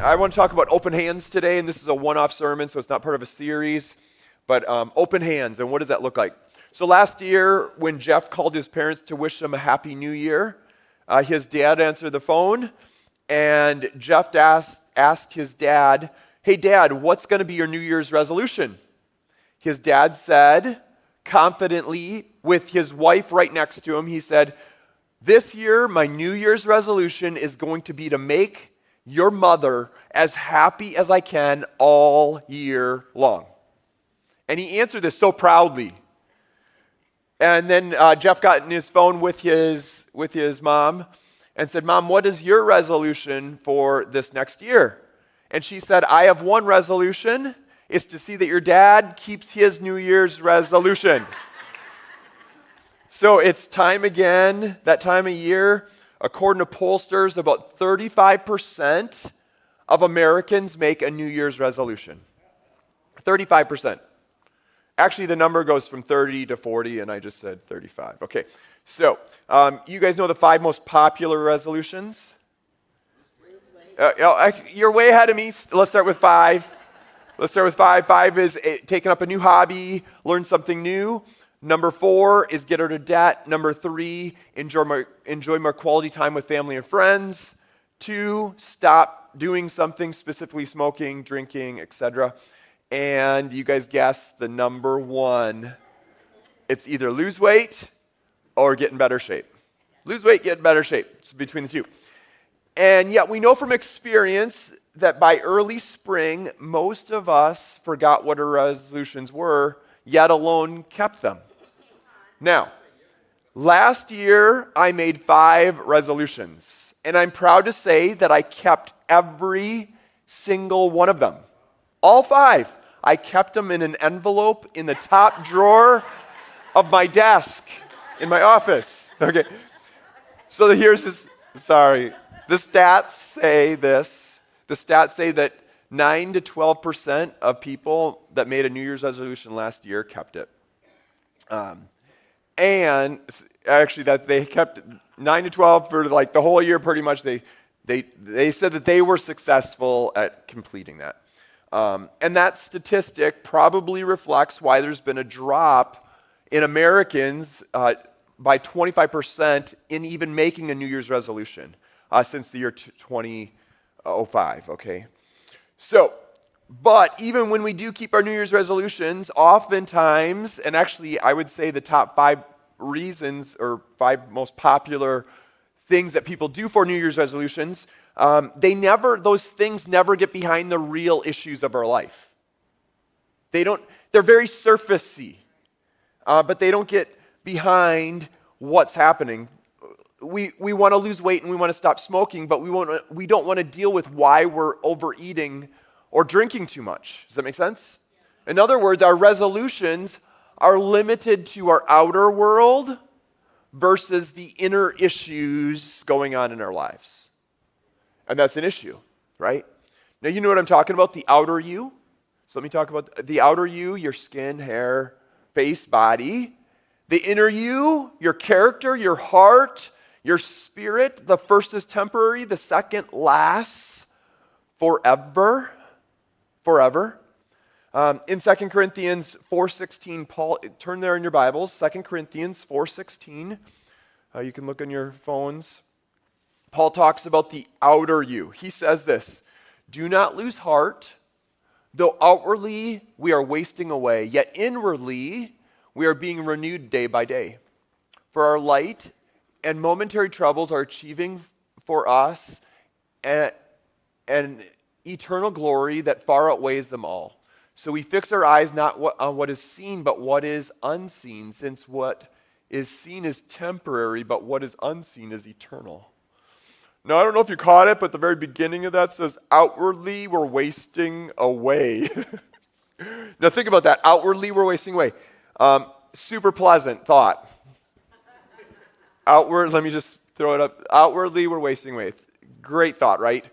I want to talk about open hands today, and this is a one-off sermon, so it's not part of a series, but open hands, and what does that look like? So last year, when Jeff called his parents to wish him a happy new year, his dad answered the phone, and Jeff asked his dad, "Hey, Dad, what's going to be your New Year's resolution?" His dad said, confidently, with his wife right next to him, he said, "This year, my New Year's resolution is going to be to make your mother as happy as I can all year long." And he answered this so proudly. And then Jeff got in his phone with his mom and said, "Mom, what is your resolution for this next year?" And she said, "I have one resolution. It's to see that your dad keeps his New Year's resolution." So it's time again, that time of year. According to pollsters, about 35% of Americans make a New Year's resolution. 35%. Actually, the number goes from 30 to 40, and I just said 35. Okay, so you guys know the 5 most popular resolutions? You're way ahead of me. Let's start with 5. 5 is taking up a new hobby, learn something new. Number 4 is get out of debt. Number 3, enjoy more quality time with family and friends. 2, stop doing something, specifically smoking, drinking, etc. And you guys guess the number 1. It's either lose weight or get in better shape. Lose weight, get in better shape. It's between the two. And yet we know from experience that by early spring, most of us forgot what our resolutions were, yet alone kept them. Now, last year I made 5 resolutions, and I'm proud to say that I kept every single one of them. All 5. I kept them in an envelope in the top drawer of my desk in my office. Okay. So here's this, the stats say this. The stats say that 9 to 12% of people that made a New Year's resolution last year kept it. And actually that they kept 9 to 12 for like the whole year pretty much. They said that they were successful at completing that. And that statistic probably reflects why there's been a drop in Americans by 25% in even making a New Year's resolution since the year 2005, okay? So, but even when we do keep our New Year's resolutions, oftentimes, and actually I would say the top 5 reasons or 5 most popular things that people do for New Year's resolutions, those things never get behind the real issues of our life. They're very surfacey, but they don't get behind what's happening. We want to lose weight and we want to stop smoking, but we don't want to deal with why we're overeating or drinking too much. Does that make sense? In other words, our resolutions are limited to our outer world versus the inner issues going on in our lives. And that's an issue, right? Now, you know what I'm talking about, the outer you. So let me talk about the outer you, your skin, hair, face, body. The inner you, your character, your heart, your spirit. The first is temporary, the second lasts forever. Forever. In 2 Corinthians 4:16, Paul, turn there in your Bibles, 2 Corinthians 4:16. You can look on your phones. Paul talks about the outer you. He says this, "Do not lose heart, though outwardly we are wasting away, yet inwardly we are being renewed day by day. For our light and momentary troubles are achieving for us an eternal glory that far outweighs them all. So we fix our eyes not on what is seen, but what is unseen, since what is seen is temporary, but what is unseen is eternal." Now, I don't know if you caught it, but the very beginning of that says, outwardly we're wasting away. Now think about that. Outwardly we're wasting away. Super pleasant thought. Let me just throw it up. Outwardly we're wasting away. Great thought, right?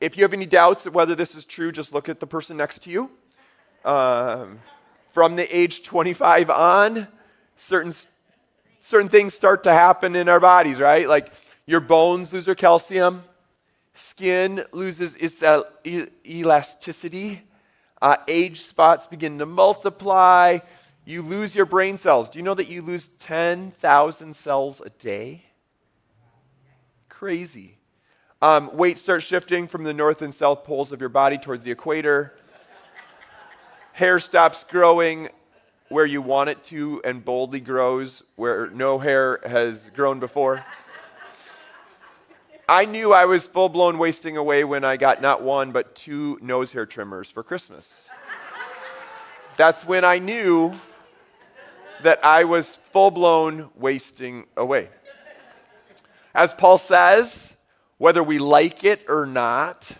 If you have any doubts whether this is true, just look at the person next to you. From the age 25 on, certain things start to happen in our bodies, right? Like your bones lose their calcium, Skin loses its elasticity. Age spots begin to multiply. You lose your brain cells. Do you know that you lose 10,000 cells a day? Crazy. Weight starts shifting from the north and south poles of your body towards the equator. Hair stops growing where you want it to and boldly grows where no hair has grown before. I knew I was full-blown wasting away when I got not one, but 2 nose hair trimmers for Christmas. That's when I knew that I was full-blown wasting away. As Paul says, whether we like it or not,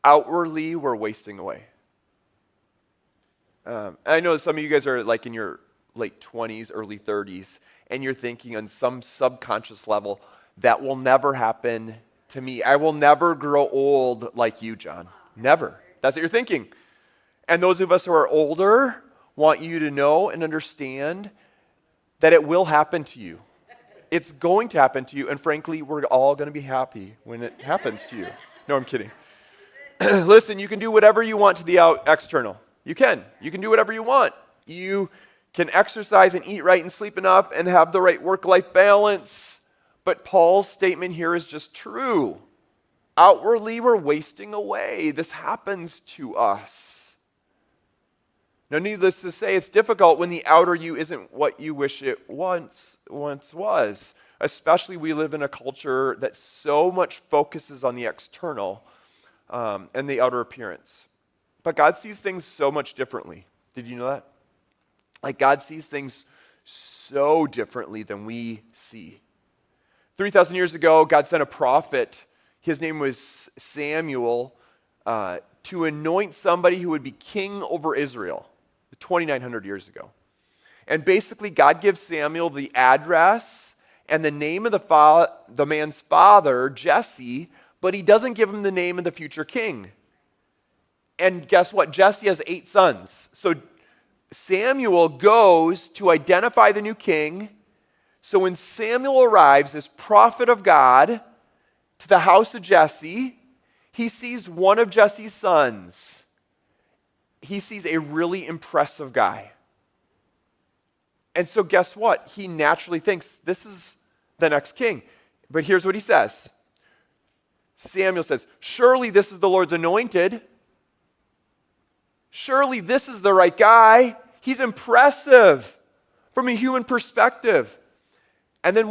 outwardly we're wasting away. I know some of you guys are like in your late 20s, early 30s, and you're thinking on some subconscious level, that will never happen to me. I will never grow old like you, John. Never. That's what you're thinking. And those of us who are older want you to know and understand that it will happen to you. It's going to happen to you, and frankly, we're all going to be happy when it happens to you. No, I'm kidding. Listen, you can do whatever you want to the external. You can. You can do whatever you want. You can exercise and eat right and sleep enough and have the right work-life balance. But Paul's statement here is just true. Outwardly, we're wasting away. This happens to us. Now, needless to say, it's difficult when the outer you isn't what you wish it once was. Especially we live in a culture that so much focuses on the external and the outer appearance. But God sees things so much differently. Did you know that? Like God sees things so differently than we see. 3,000 years ago, God sent a prophet. His name was Samuel to anoint somebody who would be king over Israel 2,900 years ago. And basically, God gives Samuel the address and the name of the man's father, Jesse, but he doesn't give him the name of the future king. And guess what? Jesse has 8 sons. So Samuel goes to identify the new king. So when Samuel arrives as prophet of God to the house of Jesse, he sees one of Jesse's sons. He sees a really impressive guy. And so guess what? He naturally thinks this is the next king. But here's what he says. Samuel says, "Surely this is the Lord's anointed. Surely this is the right guy. He's impressive from a human perspective." And then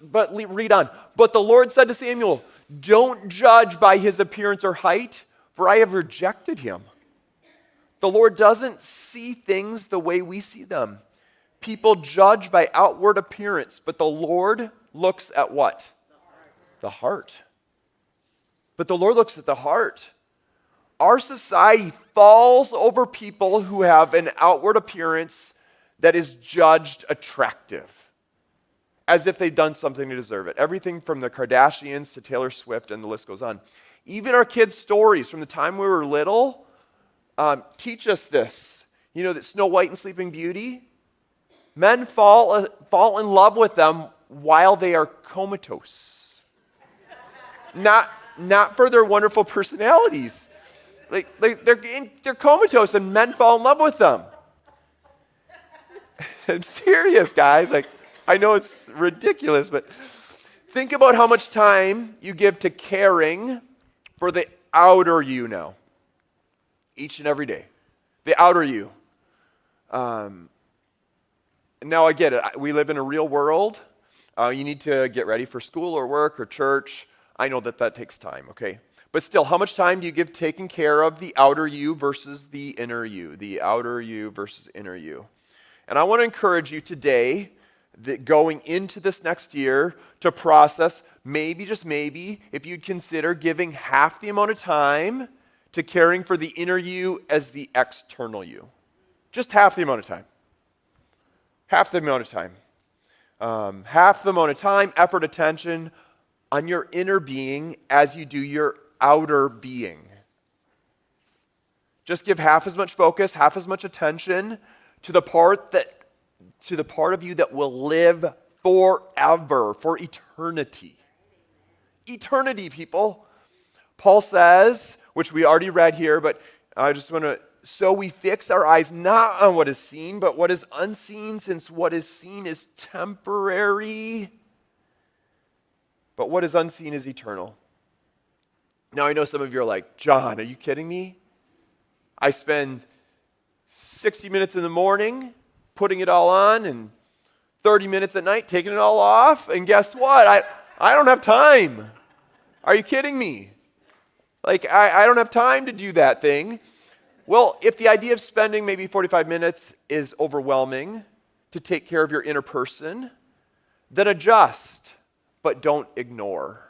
but read on. "But the Lord said to Samuel, 'Don't judge by his appearance or height, for I have rejected him.'" The Lord doesn't see things the way we see them. People judge by outward appearance, but the Lord looks at what? The heart. But the Lord looks at the heart. Our society falls over people who have an outward appearance that is judged attractive, as if they've done something to deserve it. Everything from the Kardashians to Taylor Swift, and the list goes on. Even our kids' stories from the time we were little teach us this. You know that Snow White and Sleeping Beauty? Men fall in love with them while they are comatose. Not for their wonderful personalities. They're comatose and men fall in love with them. I'm serious, guys. I know it's ridiculous, but think about how much time you give to caring for the outer you now. Each and every day. The outer you. Now I get it. We live in a real world. You need to get ready for school or work or church. I know that takes time, okay? But still, how much time do you give taking care of the outer you versus the inner you? The outer you versus inner you. And I want to encourage you today, that going into this next year, to process, maybe, just maybe, if you'd consider giving half the amount of time to caring for the inner you as the external you. Just half the amount of time. Half the amount of time. Half the amount of time, effort, attention on your inner being as you do your outer being. Just give half as much focus, half as much attention to the part of you that will live forever, for eternity. Eternity, people. Paul says, which we already read here, but I just want to, so we fix our eyes not on what is seen, but what is unseen, since what is seen is temporary, but what is unseen is eternal. Now I know some of you are like, John, are you kidding me? I spend 60 minutes in the morning putting it all on and 30 minutes at night taking it all off, and guess what? I don't have time. Are you kidding me? Like, I don't have time to do that thing. Well, if the idea of spending maybe 45 minutes is overwhelming to take care of your inner person, then adjust, but don't ignore.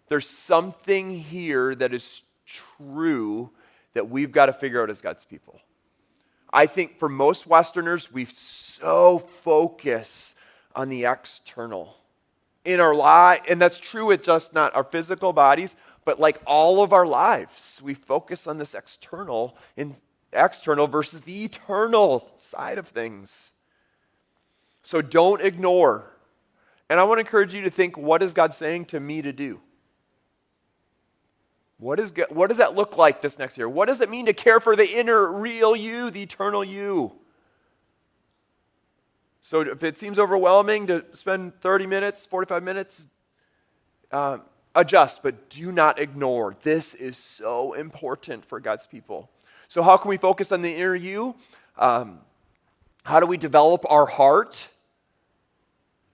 There's something here that is true that we've got to figure out as God's people. I think for most Westerners, we so focus on the external in our life, and that's true with just not our physical bodies, but like all of our lives. We focus on this external versus the eternal side of things. So don't ignore. And I want to encourage you to think, what is God saying to me to do? What does that look like this next year? What does it mean to care for the inner, real you, the eternal you? So if it seems overwhelming to spend 30 minutes, 45 minutes, adjust, but do not ignore. This is so important for God's people. So how can we focus on the inner you? How do we develop our heart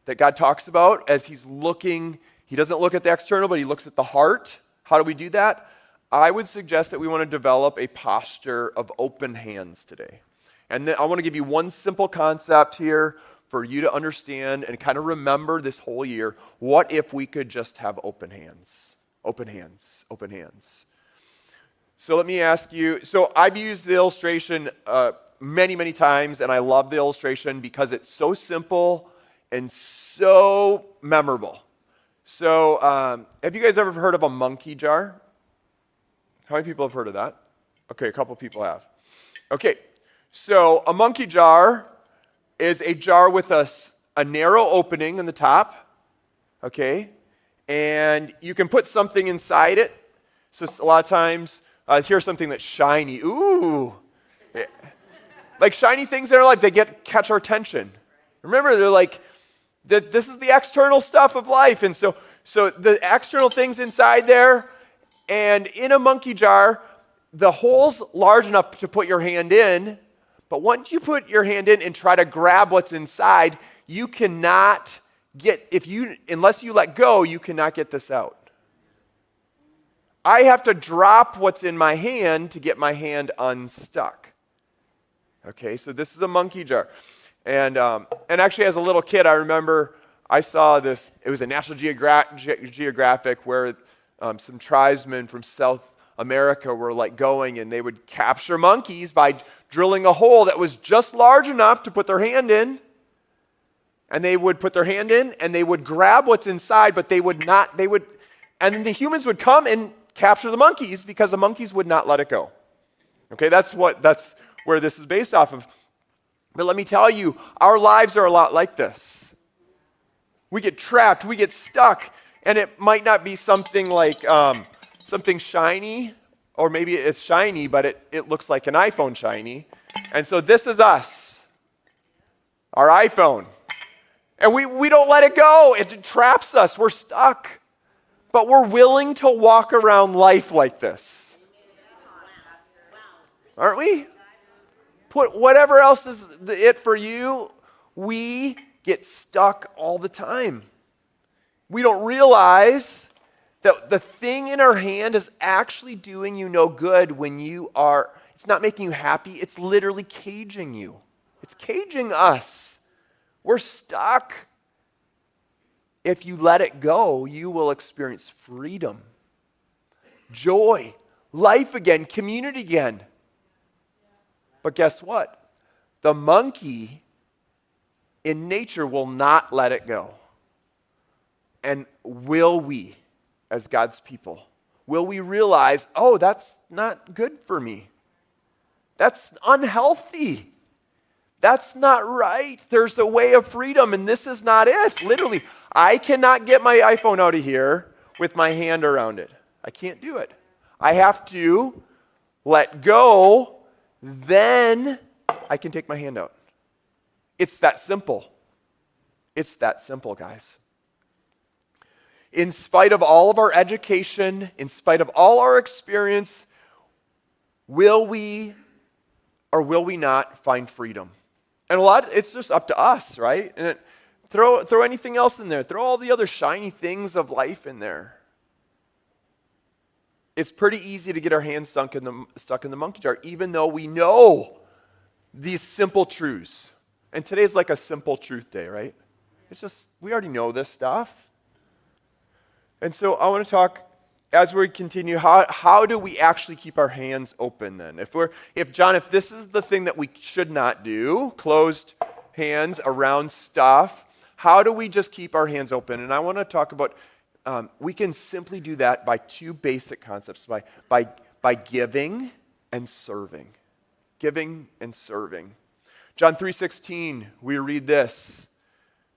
that God talks about as he's looking? He doesn't look at the external, but he looks at the heart. How do we do that? I would suggest that we want to develop a posture of open hands today. And then I want to give you one simple concept here for you to understand and kind of remember this whole year. What if we could just have open hands? Open hands, open hands. So let me ask you, so I've used the illustration many, many times, and I love the illustration because it's so simple and so memorable. So have you guys ever heard of a monkey jar? How many people have heard of that? Okay, a couple people have. Okay, so a monkey jar is a jar with a narrow opening in the top, okay? And you can put something inside it. So a lot of times, here's something that's shiny. Ooh. Like shiny things in our lives, they catch our attention. Remember, they're like, this is the external stuff of life. And so the external things inside there, and in a monkey jar, the hole's large enough to put your hand in, but once you put your hand in and try to grab what's inside, you cannot unless you let go, you cannot get this out. I have to drop what's in my hand to get my hand unstuck. Okay, so this is a monkey jar. And actually, as a little kid, I remember I saw this. It was a National Geographic where some tribesmen from South America were like going, and they would capture monkeys by drilling a hole that was just large enough to put their hand in. And they would put their hand in, and they would grab what's inside, but and then the humans would come and capture the monkeys because the monkeys would not let it go. Okay, that's where this is based off of. But let me tell you, our lives are a lot like this. We get trapped, we get stuck, and it might not be something like something shiny, or maybe it's shiny, but it looks like an iPhone shiny. And so this is us, our iPhone. And we don't let it go. It traps us. We're stuck. But we're willing to walk around life like this. Aren't we? Put whatever else is it for you, we get stuck all the time. We don't realize that the thing in our hand is actually doing you no good when it's not making you happy, it's literally caging you. It's caging us. We're stuck. If you let it go, you will experience freedom, joy, life again, community again. But guess what? The monkey in nature will not let it go. And will we, as God's people, will we realize, oh, that's not good for me? That's unhealthy. That's not right. There's a way of freedom, and this is not it. Literally, I cannot get my iPhone out of here with my hand around it. I can't do it. I have to let go, then I can take my hand out. It's that simple. It's that simple, guys. In spite of all of our education, in spite of all our experience, will we or will we not find freedom? And it's just up to us, right? And throw anything else in there. Throw all the other shiny things of life in there. It's pretty easy to get our hands stuck in the monkey jar, even though we know these simple truths. And today's like a simple truth day, right? It's just, we already know this stuff. And so I want to talk, as we continue, how do we actually keep our hands open then? If this is the thing that we should not do, closed hands around stuff, how do we just keep our hands open? And I want to talk about, we can simply do that by two basic concepts, by giving and serving. Giving and serving. John 3:16, we read this.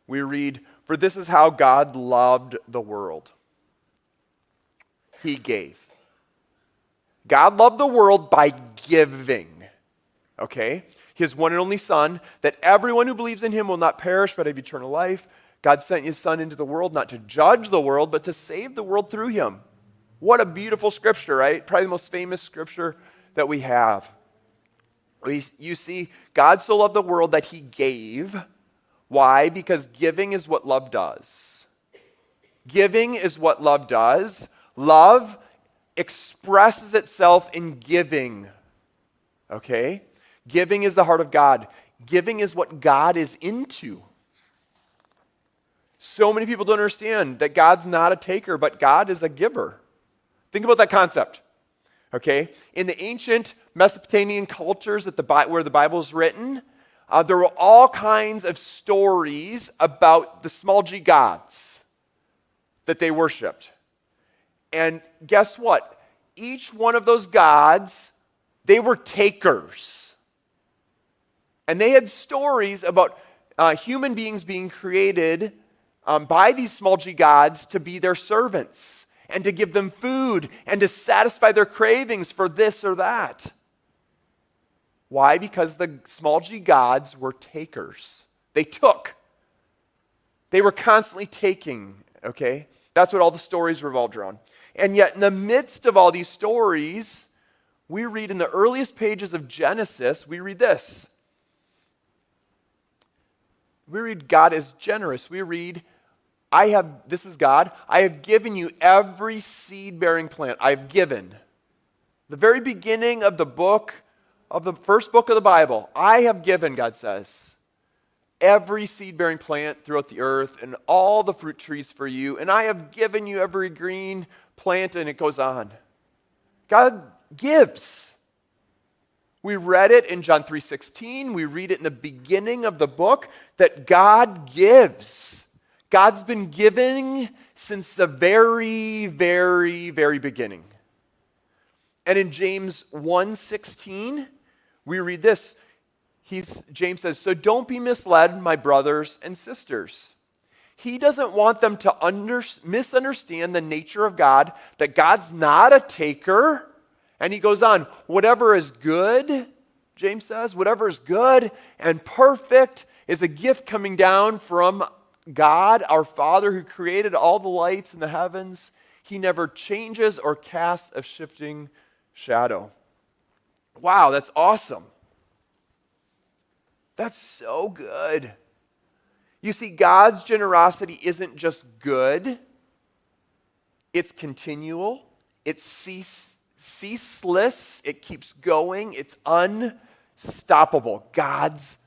We read, "For this is how God loved the world. He gave." God loved the world by giving, okay? His one and only Son, that everyone who believes in him will not perish but have eternal life. God sent his Son into the world not to judge the world, but to save the world through him. What a beautiful scripture, right? Probably the most famous scripture that we have. You see, God so loved the world that he gave. Why? Because giving is what love does. Giving is what love does. Love expresses itself in giving. Okay? Giving is the heart of God. Giving is what God is into. So many people don't understand that God's not a taker, but God is a giver. Think about that concept. Okay? In the ancient Mesopotamian cultures where the Bible is written, there were all kinds of stories about the small g gods that they worshipped. And guess what? Each one of those gods, they were takers. And they had stories about human beings being created by these small g gods to be their servants and to give them food and to satisfy their cravings for this or that. Why? Because the small g gods were takers. They took. They were constantly taking, okay? That's what all the stories revolved around. And yet, in the midst of all these stories, we read in the earliest pages of Genesis, we read this. We read God is generous. We read, this is God, I have given you every seed-bearing plant. I've given. The very beginning of the first book of the Bible, I have given, God says, every seed-bearing plant throughout the earth and all the fruit trees for you, and I have given you every green plant, and it goes on. God gives. We read it in John 3:16. We read it in the beginning of the book that God gives. God's been giving since the very, very, very beginning. And in James 1:16, we read this. James says, "So don't be misled, my brothers and sisters." He doesn't want them to misunderstand the nature of God, that God's not a taker. And he goes on, whatever is good, James says, whatever is good and perfect is a gift coming down from God, our Father, who created all the lights in the heavens. He never changes or casts a shifting shadow. Wow, that's awesome. That's so good. You see, God's generosity isn't just good. It's continual. It's ceaseless. It keeps going. It's unstoppable. God's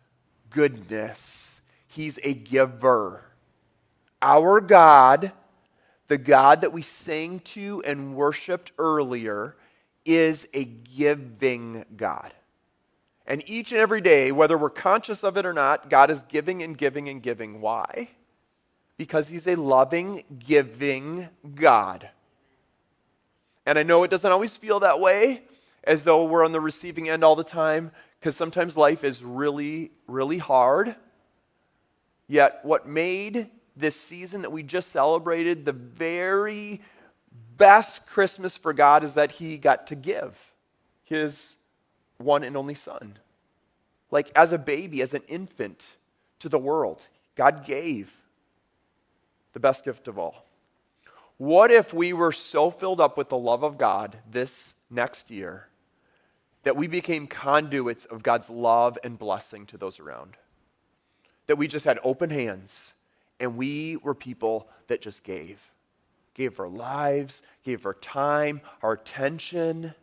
goodness. He's a giver. Our God, the God that we sang to and worshiped earlier, is a giving God. And each and every day, whether we're conscious of it or not, God is giving and giving and giving. Why? Because he's a loving, giving God. And I know it doesn't always feel that way, as though we're on the receiving end all the time, because sometimes life is really, really hard. Yet what made this season that we just celebrated the very best Christmas for God is that he got to give his one and only son. Like as a baby, as an infant to the world, God gave the best gift of all. What if we were so filled up with the love of God this next year that we became conduits of God's love and blessing to those around? That we just had open hands and we were people that just gave. Gave our lives, gave our time, our attention.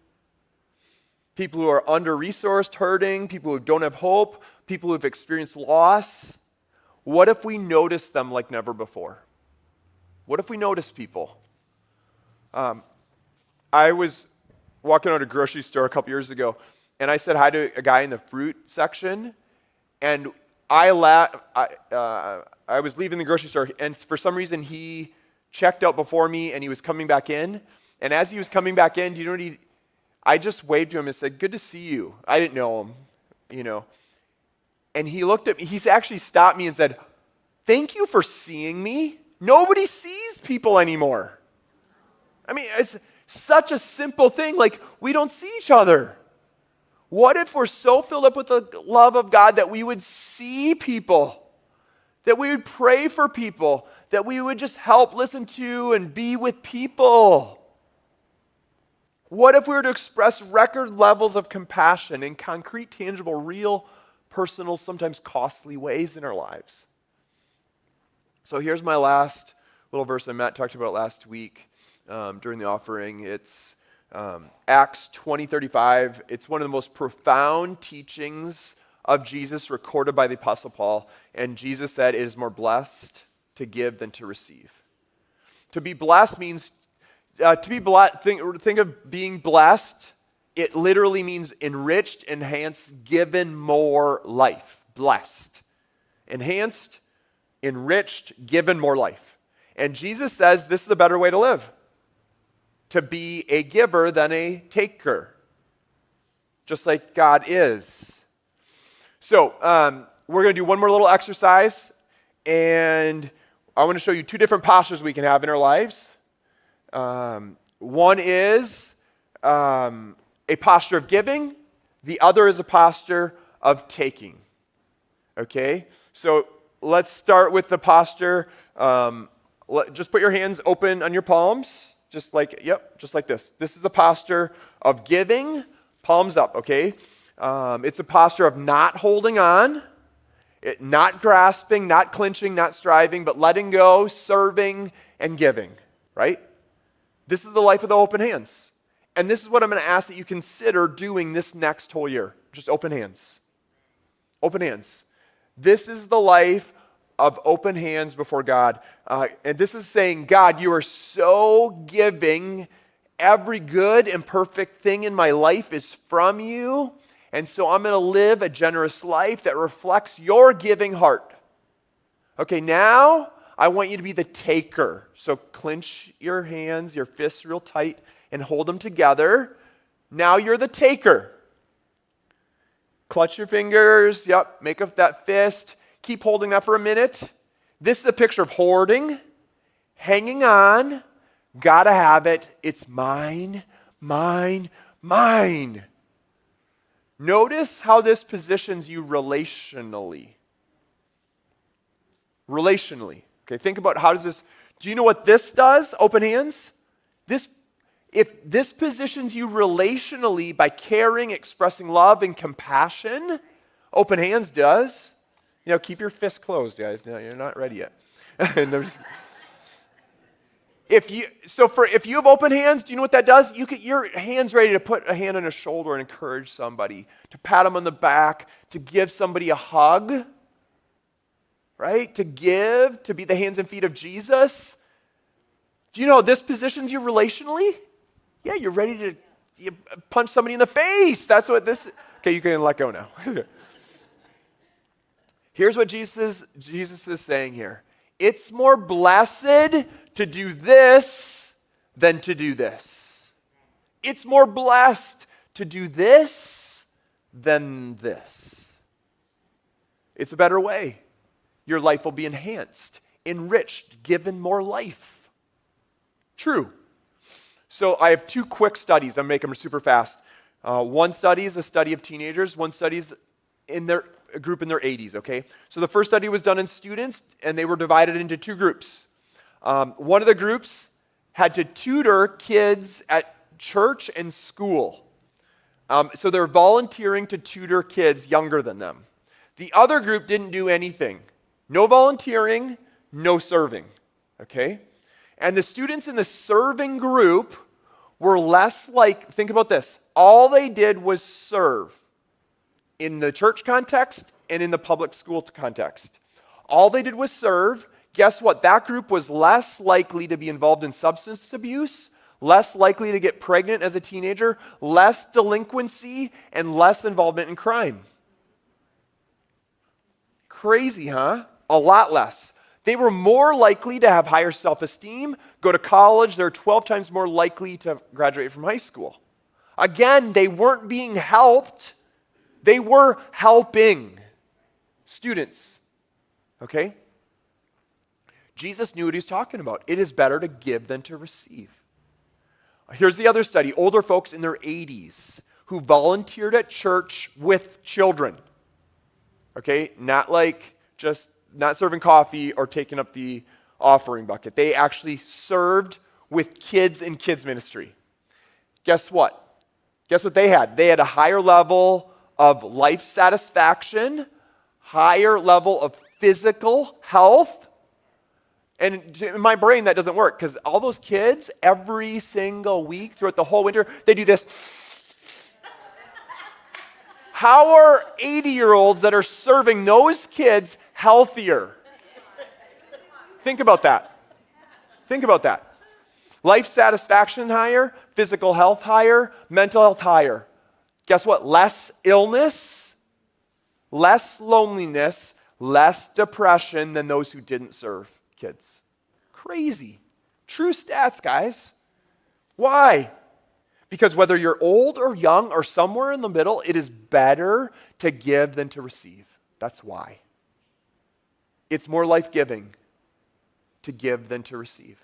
People who are under-resourced, hurting, people who don't have hope, people who have experienced loss. What if we noticed them like never before? What if we notice people? I was walking out of a grocery store a couple years ago, and I said hi to a guy in the fruit section, and I was leaving the grocery store, and for some reason he checked out before me, and he was coming back in. And as he was coming back in, do you know what I just waved to him and said, "Good to see you." I didn't know him, you know. And he looked at me. He's actually stopped me and said, "Thank you for seeing me." Nobody sees people anymore. I mean, it's such a simple thing. Like, we don't see each other. What if we're so filled up with the love of God that we would see people, that we would pray for people, that we would just help listen to and be with people? What if we were to express record levels of compassion in concrete, tangible, real, personal, sometimes costly ways in our lives? So here's my last little verse, and Matt talked about it last week during the offering. It's Acts 20:35. It's one of the most profound teachings of Jesus recorded by the Apostle Paul. And Jesus said, "It is more blessed to give than to receive." To be blessed means, think of being blessed. It literally means enriched, enhanced, given more life. Blessed. Enhanced, enriched, given more life. And Jesus says this is a better way to live. To be a giver than a taker. Just like God is. So, we're going to do one more little exercise. And I want to show you two different postures we can have in our lives. One is a posture of giving. The other is a posture of taking. Okay? So, let's start with the posture. Just put your hands open on your palms. Just like this. This is the posture of giving. Palms up, okay? It's a posture of not holding on, not grasping, not clinching, not striving, but letting go, serving, and giving, right? This is the life of the open hands. And this is what I'm going to ask that you consider doing this next whole year. Just open hands. Open hands. This is the life of open hands before God. And this is saying, God, you are so giving. Every good and perfect thing in my life is from you. And so I'm going to live a generous life that reflects your giving heart. Okay, now I want you to be the taker. So clench your hands, your fists real tight, and hold them together. Now you're the taker. Clutch your fingers. Yep, make up that fist. Keep holding that for a minute. This is a picture of hoarding, hanging on. Gotta have it. It's mine, mine, mine. Notice how this positions you relationally. Relationally. Okay, think about how does this, do you know what this does, open hands? If this positions you relationally by caring, expressing love and compassion, open hands does. You know, keep your fists closed, guys. No, you're not ready yet. If you have open hands, do you know what that does? Your hand's ready to put a hand on a shoulder and encourage somebody, to pat them on the back, to give somebody a hug, right? To give, to be the hands and feet of Jesus. Do you know this positions you relationally? Yeah, you're ready to punch somebody in the face. That's what this. Okay, you can let go now. Here's what Jesus is saying here. It's more blessed to do this than to do this. It's more blessed to do this than this. It's a better way. Your life will be enhanced, enriched, given more life. True. So I have two quick studies. I'm making them super fast. One study is a study of teenagers. One study is a group in their 80s, okay? So the first study was done in students, and they were divided into two groups. One of the groups had to tutor kids at church and school. So they're volunteering to tutor kids younger than them. The other group didn't do anything. No volunteering, no serving, okay? And the students in the serving group were less like, think about this, all they did was serve in the church context and in the public school context. All they did was serve. Guess what? That group was less likely to be involved in substance abuse, less likely to get pregnant as a teenager, less delinquency, and less involvement in crime. Crazy, huh? A lot less. They were more likely to have higher self-esteem, go to college. They're 12 times more likely to graduate from high school. Again, they weren't being helped. They were helping students. Okay? Jesus knew what he was talking about. It is better to give than to receive. Here's the other study. Older folks in their 80s who volunteered at church with children. Okay? Not like just not serving coffee or taking up the offering bucket. They actually served with kids in kids ministry. Guess what? Guess what they had? They had a higher level of life satisfaction, higher level of physical health. And in my brain, that doesn't work because all those kids, every single week throughout the whole winter, they do this. How are 80-year-olds that are serving those kids healthier? Think about that. Think about that. Life satisfaction higher, physical health higher, mental health higher. Guess what? Less illness, less loneliness, less depression than those who didn't serve kids. Crazy. True stats, guys. Why? Because whether you're old or young or somewhere in the middle, it is better to give than to receive. That's why. It's more life-giving to give than to receive.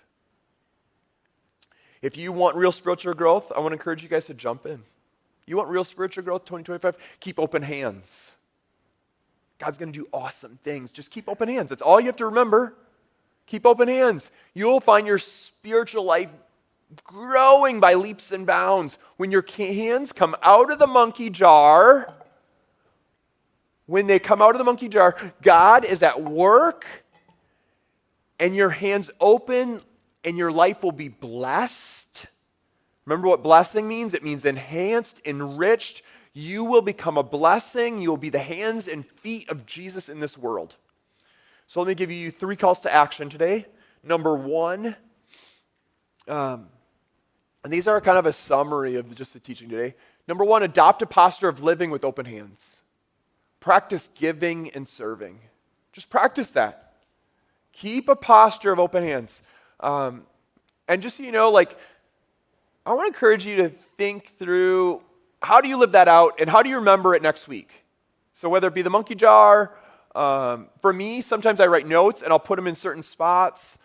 If you want real spiritual growth, I want to encourage you guys to jump in. You want real spiritual growth 2025? Keep open hands. God's going to do awesome things. Just keep open hands. That's all you have to remember. Keep open hands. You'll find your spiritual life growing by leaps and bounds. When your hands come out of the monkey jar, when they come out of the monkey jar, God is at work, and your hands open, and your life will be blessed. Remember what blessing means? It means enhanced, enriched. You will become a blessing. You will be the hands and feet of Jesus in this world. So let me give you 3 calls to action today. Number 1, and these are kind of a summary of just the teaching today. Number 1, adopt a posture of living with open hands. Practice giving and serving. Just practice that. Keep a posture of open hands. And just so you know, I want to encourage you to think through how do you live that out and how do you remember it next week? So whether it be the monkey jar, for me, sometimes I write notes and I'll put them in certain spots.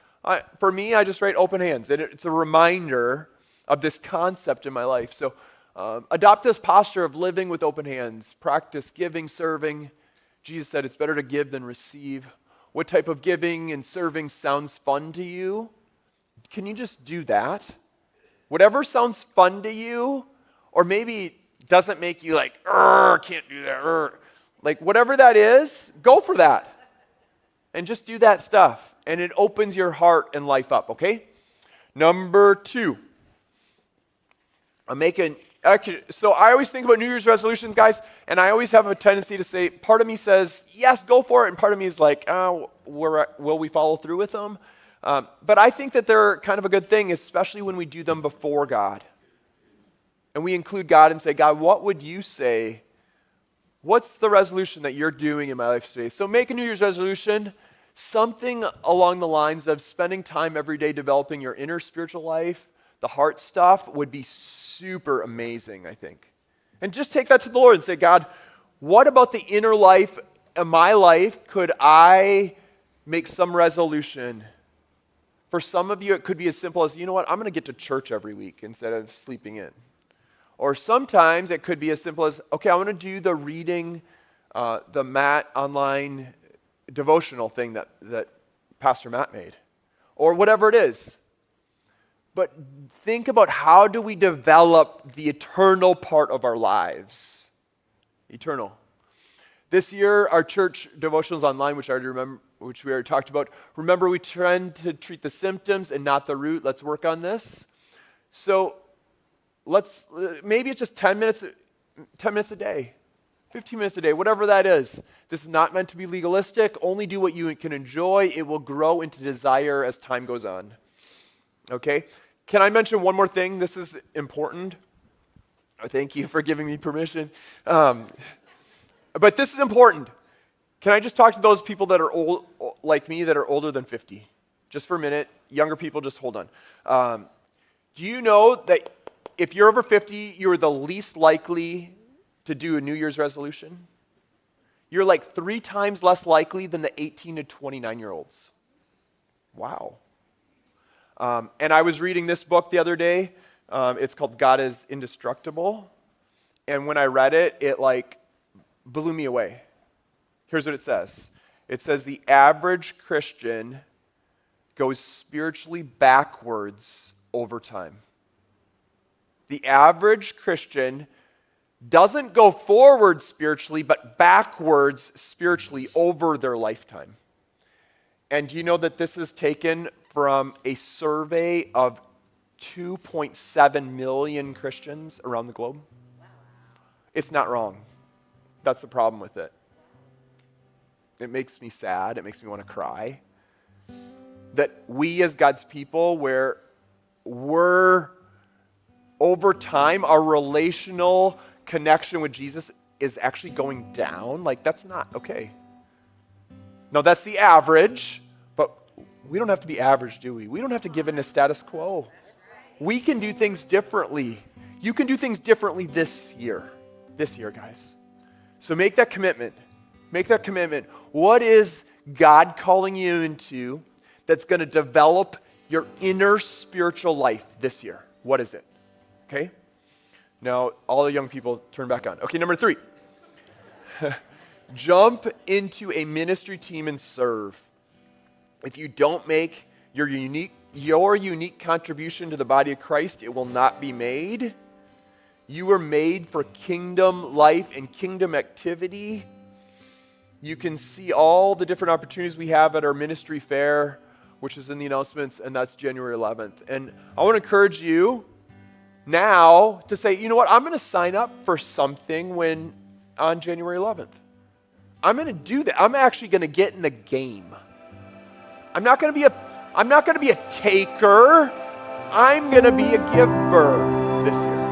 For me, I just write open hands. It's a reminder of this concept in my life. So adopt this posture of living with open hands. Practice giving, serving. Jesus said it's better to give than receive. What type of giving and serving sounds fun to you? Can you just do that? Whatever sounds fun to you, or maybe doesn't make you can't do that. Whatever that is, go for that. And just do that stuff. And it opens your heart and life up, okay? Number 2. So I always think about New Year's resolutions, guys, and I always have a tendency to say, part of me says, yes, go for it, and part of me is like, will we follow through with them? But I think that they're kind of a good thing, especially when we do them before God. And we include God and say, God, what would you say? What's the resolution that you're doing in my life today? So make a New Year's resolution, something along the lines of spending time every day developing your inner spiritual life. The heart stuff would be super amazing, I think. And just take that to the Lord and say, God, what about the inner life in my life could I make some resolution For some of you, it could be as simple as, you know what, I'm going to get to church every week instead of sleeping in. Or sometimes it could be as simple as, okay, I want to do the reading, the Matt online devotional thing that Pastor Matt made. Or whatever it is. But think about, how do we develop the eternal part of our lives? Eternal. This year, our church devotionals online, which we already talked about. Remember, we tend to treat the symptoms and not the root. Let's work on this. So maybe it's just 10 minutes a day, 15 minutes a day, whatever that is. This is not meant to be legalistic. Only do what you can enjoy. It will grow into desire as time goes on. Okay? Can I mention one more thing? This is important. Thank you for giving me permission. But this is important. Can I just talk to those people that are old, like me, that are older than 50? Just for a minute. Younger people, just hold on. Do you know that if you're over 50, you're the least likely to do a New Year's resolution? You're like 3 times less likely than the 18 to 29-year-olds. Wow. And I was reading this book the other day. It's called God is Indestructible. And when I read it, it like blew me away. Here's what it says. It says the average Christian goes spiritually backwards over time. The average Christian doesn't go forward spiritually, but backwards spiritually over their lifetime. And do you know that this is taken from a survey of 2.7 million Christians around the globe? It's not wrong. That's the problem with it. It makes me sad. It makes me want to cry. That we as God's people, where we're, over time, our relational connection with Jesus is actually going down. Like, that's not okay. No, that's the average, but we don't have to be average, do we? We don't have to give in to status quo. We can do things differently. You can do things differently this year. This year, guys. So make that commitment. Make that commitment. What is God calling you into that's going to develop your inner spiritual life this year? What is it? Okay? Now, all the young people turn back on. Okay, number 3. Jump into a ministry team and serve. If you don't make your unique contribution to the body of Christ, it will not be made. You were made for kingdom life and kingdom activity. You can see all the different opportunities we have at our ministry fair, which is in the announcements, and that's January 11th. And I want to encourage you now to say, you know what, I'm going to sign up for something on January 11th. I'm going to do that. I'm actually going to get in the game. I'm not going to be a taker. I'm going to be a giver this year.